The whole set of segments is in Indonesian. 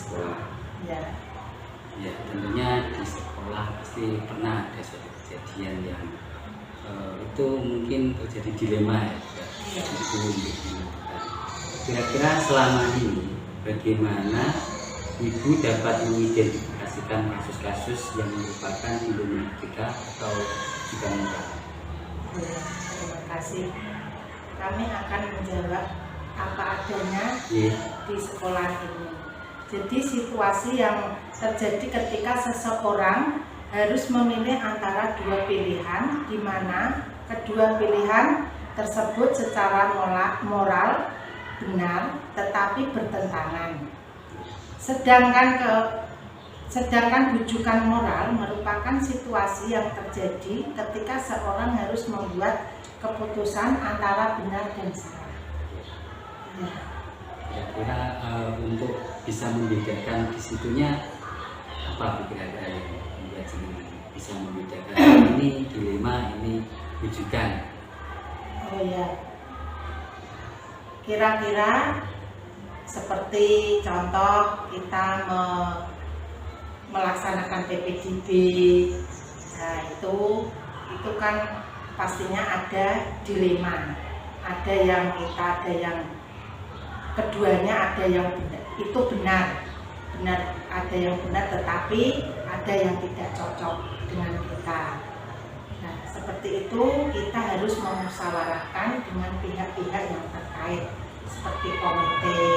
sekolah. Ya. Ya, tentunya di sekolah pasti pernah ada suatu kejadian yang itu mungkin terjadi dilema ya, ibu. Kira-kira selama ini bagaimana ibu dapat mengidentifikasikan kasus-kasus yang merupakan problematika atau juga enggak? Ya, terima kasih. Kami akan menjawab apa adanya di sekolah ini. Jadi situasi yang terjadi ketika seseorang harus memilih antara dua pilihan, di mana kedua pilihan tersebut secara moral benar tetapi bertentangan. Sedangkan rujukan moral merupakan situasi yang terjadi ketika seorang harus membuat keputusan antara benar dan salah. Ya. Kira-kira untuk bisa membedakan di situnya apa kira-kira yang membuat bisa membedakan ini dilema, ini rujukan? Oh ya, kira-kira seperti contoh kita melaksanakan PPDB, nah itu kan pastinya ada dilema, ada yang keduanya ada yang benar, itu benar, ada yang benar, tetapi ada yang tidak cocok dengan kita. Nah, seperti itu kita harus memusyawarahkan dengan pihak-pihak yang terkait, seperti komite,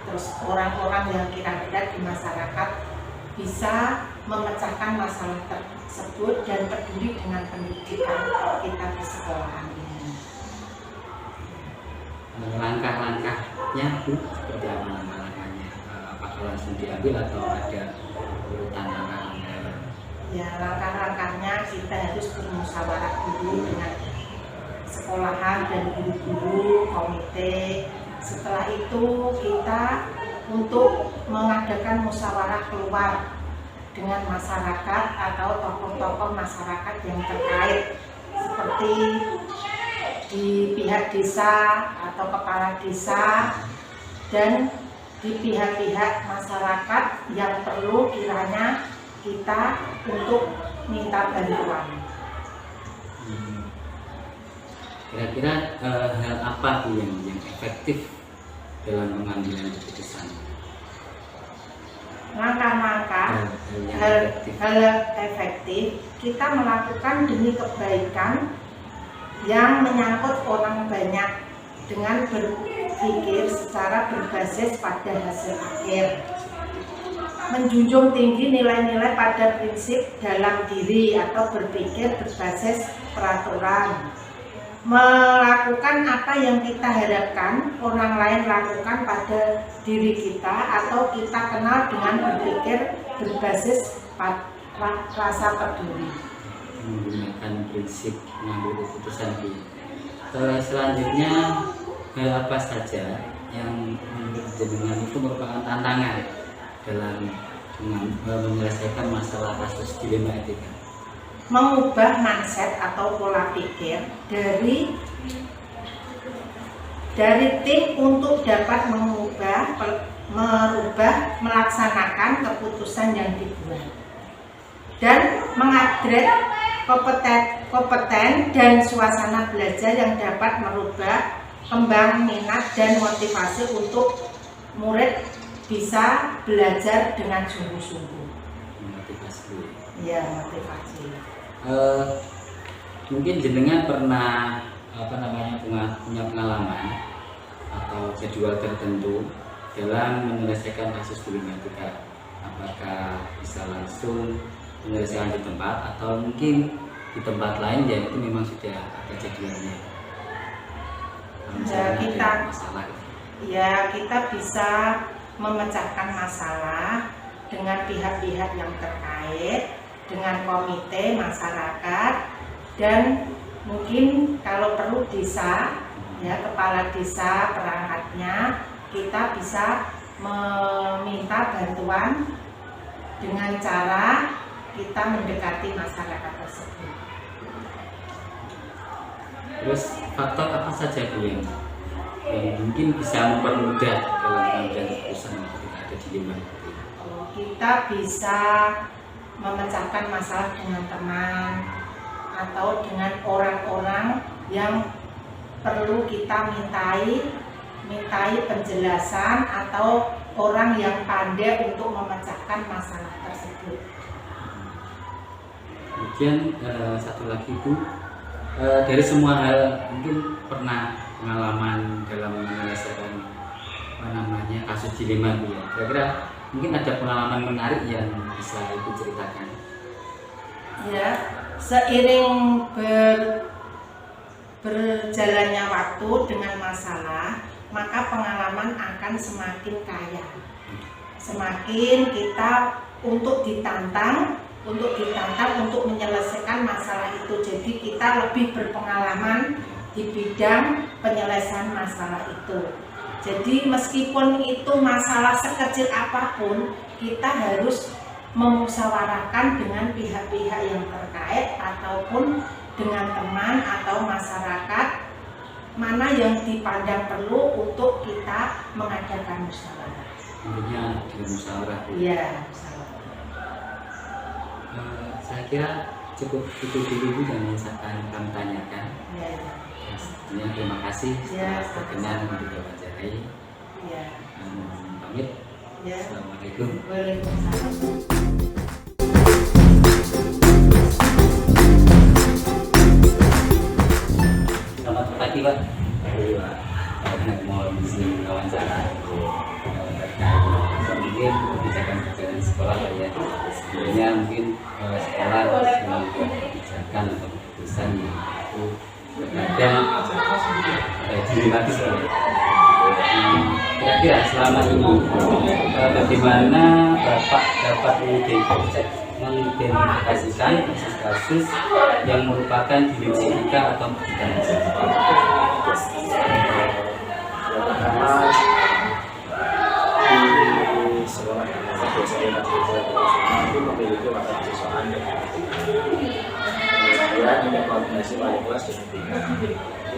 terus orang-orang yang kira-kira di masyarakat bisa memecahkan masalah tersebut dan peduli dengan pendidikan kita di sekolahan ini. Langkah-langkahnya Bu, seperti apa langkahnya? Apakah langsung diambil atau ada urutan langkah-langkah? Ya, langkah-langkahnya kita harus bermusyawarah dulu dengan sekolahan dan guru-guru, komite. Setelah itu kita untuk mengadakan musyawarah keluar dengan masyarakat atau tokoh-tokoh masyarakat yang terkait, seperti di pihak desa atau kepala desa dan di pihak-pihak masyarakat yang perlu kiranya kita untuk minta bantuan. Kira-kira hal apa Bu yang efektif dalam pengambilan keputusan? Langkah-langkah hal efektif kita melakukan demi kebaikan yang menyangkut orang banyak dengan berpikir secara berbasis pada hasil akhir, menjunjung tinggi nilai-nilai pada prinsip dalam diri atau berpikir berbasis peraturan, melakukan apa yang kita harapkan orang lain lakukan pada diri kita atau kita kenal dengan berpikir berbasis rasa peduli. Menggunakan prinsip mengambil keputusan Bu. Selanjutnya hal apa saja yang menurut jenengan itu merupakan tantangan dalam menyelesaikan masalah kasus dilema etika? Mengubah mindset atau pola pikir dari tim untuk dapat merubah melaksanakan keputusan yang dibuat dan mengupgrade kompeten dan suasana belajar yang dapat merubah kembang minat dan motivasi untuk murid bisa belajar dengan sungguh-sungguh. Motivasi. Ya, motivasi. Mungkin jenengan pernah punya pengalaman atau jadwal tertentu dalam menyelesaikan kasus dilematika. Apakah bisa langsung menyelesaikan di tempat atau mungkin di tempat lain yang itu memang sudah ada jadwalnya? Kita bisa memecahkan masalah dengan pihak-pihak yang terkait, dengan komite masyarakat, dan mungkin kalau perlu desa, ya kepala desa perangkatnya, kita bisa meminta bantuan dengan cara kita mendekati masyarakat tersebut. Terus faktor apa saja Bu yang mungkin bisa mempermudah dalam pengambilan keputusan ketika ada di lingkungan. Kita bisa memecahkan masalah dengan teman atau dengan orang-orang yang perlu kita mintai penjelasan atau orang yang pandai untuk memecahkan masalah tersebut. Kemudian satu lagi Bu, dari semua hal mungkin pernah pengalaman dalam menyelesaikan kasus dilema Bu ya. Kira-kira mungkin ada pengalaman menarik yang bisa Ibu ceritakan? Ya, seiring berjalannya waktu dengan masalah, maka pengalaman akan semakin kaya. Semakin kita untuk ditantang untuk menyelesaikan masalah itu. Jadi kita lebih berpengalaman di bidang penyelesaian masalah itu. Jadi meskipun itu masalah sekecil apapun, kita harus memusyawarahkan dengan pihak-pihak yang terkait ataupun dengan teman atau masyarakat mana yang dipandang perlu untuk kita mengadakan musyawarah. Intinya dengan musyawarah. Iya, musyawarah. Saya kira cukup itu dulu yang ingin kami tanyakan. Ya. Terima kasih Ya, berkenan untuk diwawancarai. Ya. Pamit. Ya. Assalamualaikum. Waalaikumsalam. Selamat pagi Pak. Mau izin wawancara terkait mungkin kebijakan sekolah ya. Sebenarnya mungkin sekolah membuat kebijakan atau keputusan yang itu terkadang dilematis. Kira-kira selama ini bagaimana Bapak dapat mengidentifikasikan kasus-kasus yang merupakan dilema atau bukan? Pertama di sekolah biasanya itu memiliki waktu siswaan dan tidak koordinasi wali kelas dengan tingkat.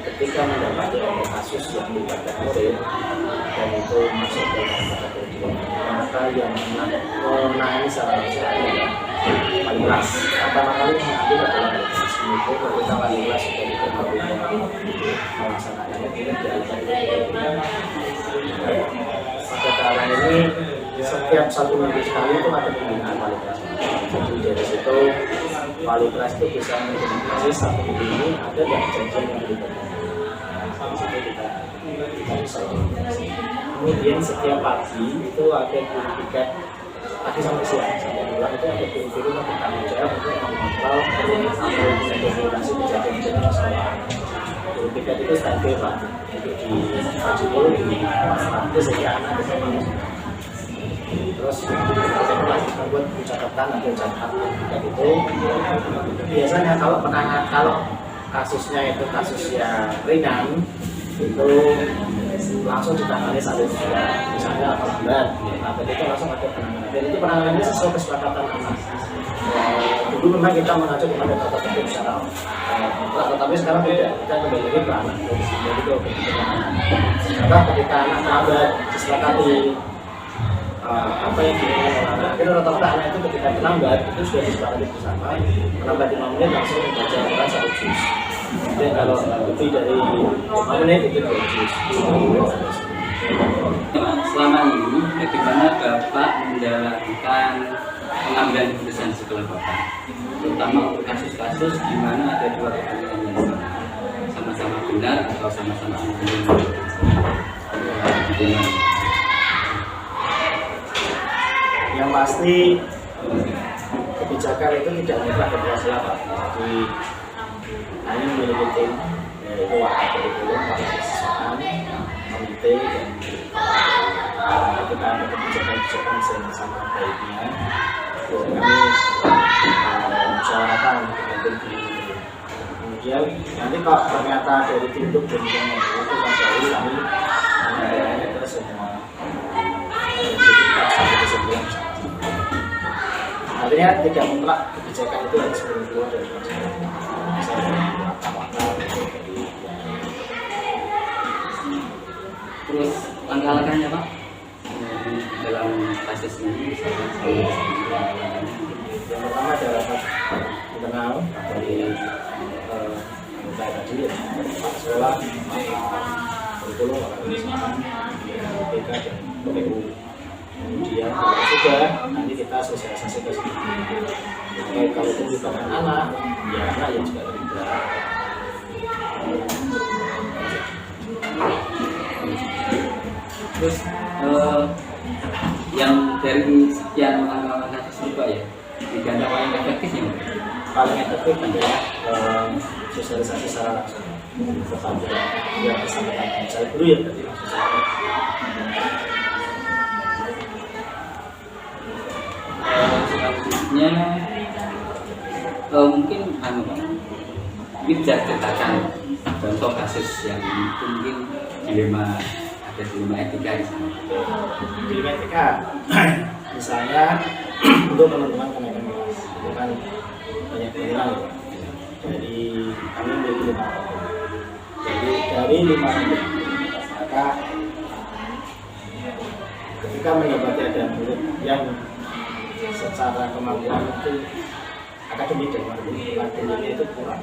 Ketika mendapati ada kasus yang melibatkan murid dan itu masuk dalam kategori maka yang menangani secara langsung adalah wali kelas. Pertama kali mengambil adalah wali kelas. Kemudian ketika wali kelas sudah diterima melaksanakan pada tahun ini setiap 1 minggu sekali itu ada pembinaan wali kelas. Jadi dari situ wali kelas itu bisa mengidentifikasi satu minggu ini ada yang janjian yang diberikan. Di situ kita bisa komunikasi. Kemudian setiap pagi itu ada guru tiket pagi sampai siang sampai bulan itu ada guru-guru yang bertanggung jawab untuk mengontrol atau mendokumentasi kejadian-kejadian sekolah. Guru tiket itu standby Pak untuk di pagi itu di masyarakat sehingga anak bisa masuk. Terus kita membuat catatan atau catatan tiket itu biasanya kalau kasusnya itu kasus yang ringan itu langsung ditangani saat itu misalnya 8 bulan, nah itu langsung ada penanganan dan itu penanganannya sesuai kesepakatan anak. Dulu memang kita mengacu kepada tata tertib secara tetapi sekarang tidak, kita kembali lagi ke anak jadi itu penanganan ketika anak terlambat disepakati apa yang diinginkan oleh anak. Akhirnya rata-rata anak itu ketika terlambat itu sudah disepakati bersama terlambat 5 menit langsung membaca Al-Quran 1 juz. Dan kalau lebih dari 5 menit itu 2 juz. Selama ini bagaimana Bapak menjalankan pengambilan keputusan sekolah Bapak, terutama untuk kasus-kasus di mana ada dua kepentingan yang sama-sama benar atau sama-sama benar? Yang pasti kebijakan itu tidak mutlak berhasil Pak. Jadi hanya memiliki tim yaitu wakil kurikulum, wakil siswaan, komite dan kita ada kebijakan-kebijakan sama baiknya. Kami musyawarahkan dengan tim ini. Kemudian nanti kalau ternyata dari tim itu belum itu kembali kami menyampaikannya ke semua. Artinya tidak mutlak kebijakan itu harus keluar dari masyarakat. Terus langkah-langkahnya Pak dalam kasus ini misalkan Yang pertama ada rapat internal dari anggota tadi ya, kepala sekolah, kurikulum, organisasi, BK dan PPU. Kemudian kalau sudah nanti kita sosialisasi ke sini. Kalau itu melibatkan anak, ya anak yang juga terlibat. Terus yang dari sekian langkah-langkah tersebut Pak ya, tiga yang paling efektif ya? Paling efektif adalah sosialisasi secara langsung kepada yang bersangkutan. Saya guru ya berarti selanjutnya mungkin Pak, bisa ceritakan contoh kasus yang mungkin dilema etika di sana. dilema etika misalnya untuk teman-teman kenaikan kelas itu kan banyak pilihan ya. Jadi kami memiliki 5 ranking. Jadi dari 5 ranking maka ketika mendapati ada murid yang secara kemampuan itu akademik dan akademiknya itu kurang,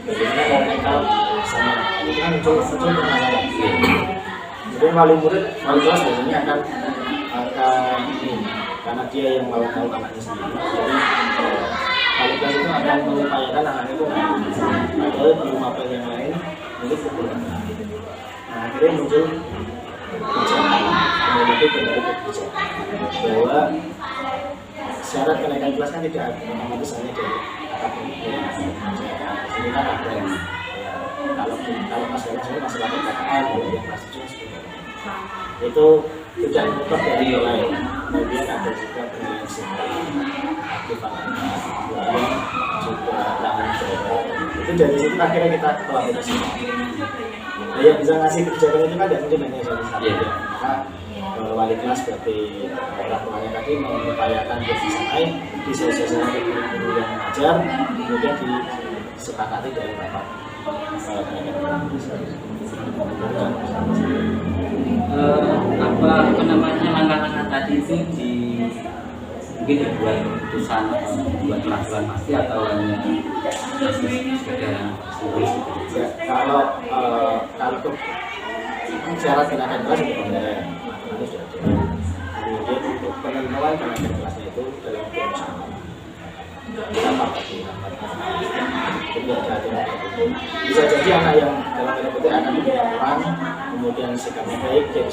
bagaimana kalau kita sama itu kan muncul permasalahan. Jadi wali kelas biasanya akan ini karena dia yang mau tahu anaknya sendiri. Jadi wali kelas itu akan mengupayakan anaknya itu padahal di mapel yang lain mungkin kekurangan. Nah akhirnya muncul kebijakan kembali ke kebijakan bahwa syarat kenaikan kelas kan tidak otomatis hanya dari akademik. Ini kan ada yang kalau masalah perkataan yang kelas itu tidak mutlak dari yang lain. Kemudian ada juga penilaian singkat, aktifan kemudian juga tangan jawab. Itu dari situ akhirnya kita kolaborasi. Nah, yang bisa ngasih kebijakan itu kan tidak mungkin hanya satu. Maka wali kelas seperti orang tuanya tadi mengupayakan dia bisa naik disosialisasikan ke guru yang mengajar, kemudian disepakati dari rapat apa namanya langkah-langkah tadi itu mungkin dibuat keputusan atau dibuat peraturan pasti atau hanya sekedar ya, kalau syarat kenaikan kelas itu benar itu sudah ada. Kemudian untuk penentuan kenaikan kelasnya itu dalam bersama bisa jadi anak yang dalam tanda petik akan kurang kemudian sikapnya baik dia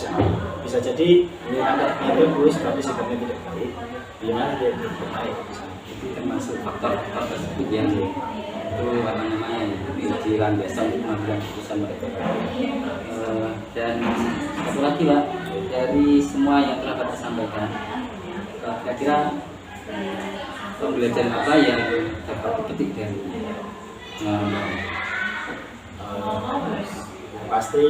bisa jadi ini anak yang bagus tapi sikapnya tidak baik, gimana dia baik bisa. Itu termasuk faktor-faktor tersebut yang itu apa namanya diuji landasan untuk mengambil keputusan mereka. Dan satu lagi Pak, dari semua yang telah Bapak sampaikan, kira-kira pembelajaran apa yang dapat dipetik dari pasti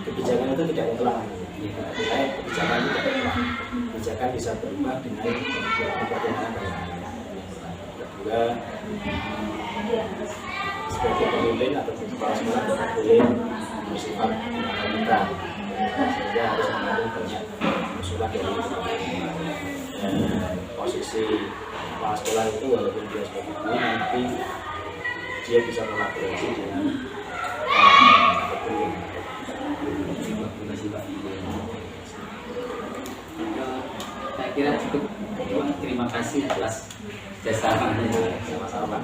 kebijakan itu tidak mutlak. Kebijakan itu tidak mutlak. Kebijakan bisa berubah dengan pertimbangan banyak. Kedua, sebagai pemimpin atau kepala sekolah tidak boleh bersifat kita, sehingga harus mengambil banyak usulan dari posisi kepala sekolah itu walaupun dia sebagai guru nanti dia bisa kolaborasi dengan guru. Saya kira cukup. Terima kasih atas jasa. Sama-sama.